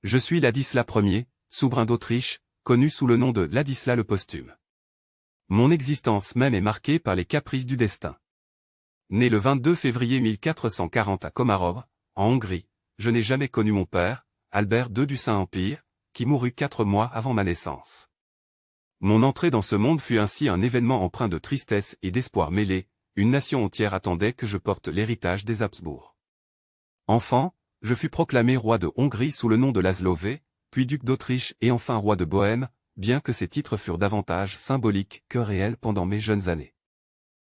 Je suis Ladislas Ier, souverain d'Autriche, connu sous le nom de Ladislas le Posthume. Mon existence même est marquée par les caprices du destin. Né le 22 février 1440 à Komarov, en Hongrie, je n'ai jamais connu mon père, Albert II du Saint-Empire, qui mourut 4 mois avant ma naissance. Mon entrée dans ce monde fut ainsi un événement empreint de tristesse et d'espoir mêlés, une nation entière attendait que je porte l'héritage des Habsbourg. Enfant, je fus proclamé roi de Hongrie sous le nom de László V, puis duc d'Autriche et enfin roi de Bohême, bien que ces titres furent davantage symboliques que réels pendant mes jeunes années.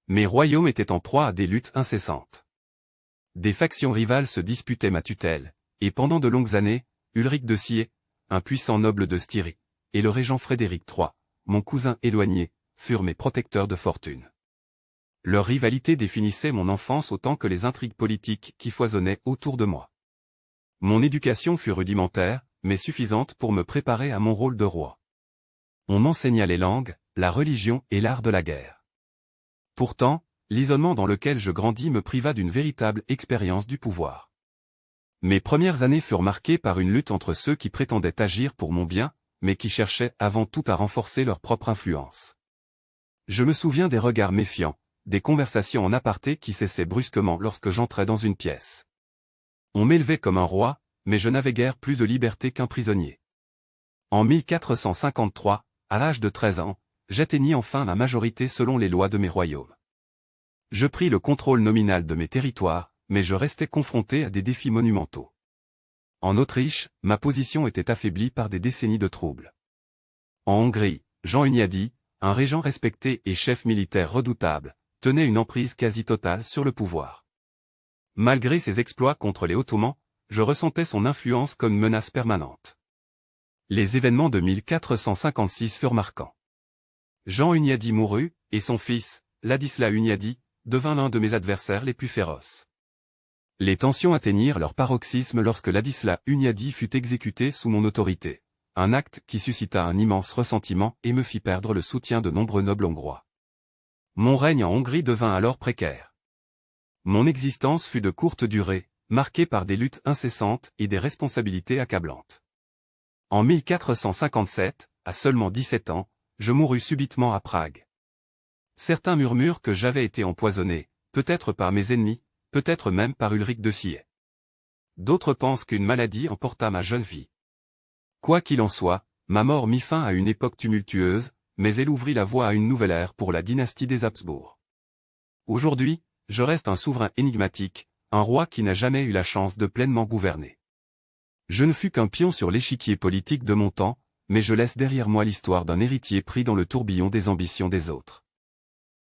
Mes royaumes étaient en proie à des luttes incessantes. Des factions rivales se disputaient ma tutelle, et pendant de longues années, Ulrich de Sié, un puissant noble de Styrie, et le régent Frédéric III, mon cousin éloigné, furent mes protecteurs de fortune. Leur rivalité définissait mon enfance autant que les intrigues politiques qui foisonnaient autour de moi. Mon éducation fut rudimentaire, mais suffisante pour me préparer à mon rôle de roi. On m'enseigna les langues, la religion et l'art de la guerre. Pourtant, l'isolement dans lequel je grandis me priva d'une véritable expérience du pouvoir. Mes premières années furent marquées par une lutte entre ceux qui prétendaient agir pour mon bien, mais qui cherchaient avant tout à renforcer leur propre influence. Je me souviens des regards méfiants, des conversations en aparté qui cessaient brusquement lorsque j'entrais dans une pièce. On m'élevait comme un roi, mais je n'avais guère plus de liberté qu'un prisonnier. En 1453, à l'âge de 13 ans, j'atteignis enfin ma majorité selon les lois de mes royaumes. Je pris le contrôle nominal de mes territoires, mais je restais confronté à des défis monumentaux. En Autriche, ma position était affaiblie par des décennies de troubles. En Hongrie, Jean Hunyadi, un régent respecté et chef militaire redoutable, tenait une emprise quasi totale sur le pouvoir. Malgré ses exploits contre les Ottomans, je ressentais son influence comme menace permanente. Les événements de 1456 furent marquants. Jean Hunyadi mourut, et son fils, Ladislas Hunyadi, devint l'un de mes adversaires les plus féroces. Les tensions atteignirent leur paroxysme lorsque Ladislas Hunyadi fut exécuté sous mon autorité, un acte qui suscita un immense ressentiment et me fit perdre le soutien de nombreux nobles hongrois. Mon règne en Hongrie devint alors précaire. Mon existence fut de courte durée, marquée par des luttes incessantes et des responsabilités accablantes. En 1457, à seulement 17 ans, je mourus subitement à Prague. Certains murmurent que j'avais été empoisonné, peut-être par mes ennemis, peut-être même par Ulrich de Sié. D'autres pensent qu'une maladie emporta ma jeune vie. Quoi qu'il en soit, ma mort mit fin à une époque tumultueuse, mais elle ouvrit la voie à une nouvelle ère pour la dynastie des Habsbourg. Aujourd'hui, je reste un souverain énigmatique, un roi qui n'a jamais eu la chance de pleinement gouverner. Je ne fus qu'un pion sur l'échiquier politique de mon temps, mais je laisse derrière moi l'histoire d'un héritier pris dans le tourbillon des ambitions des autres.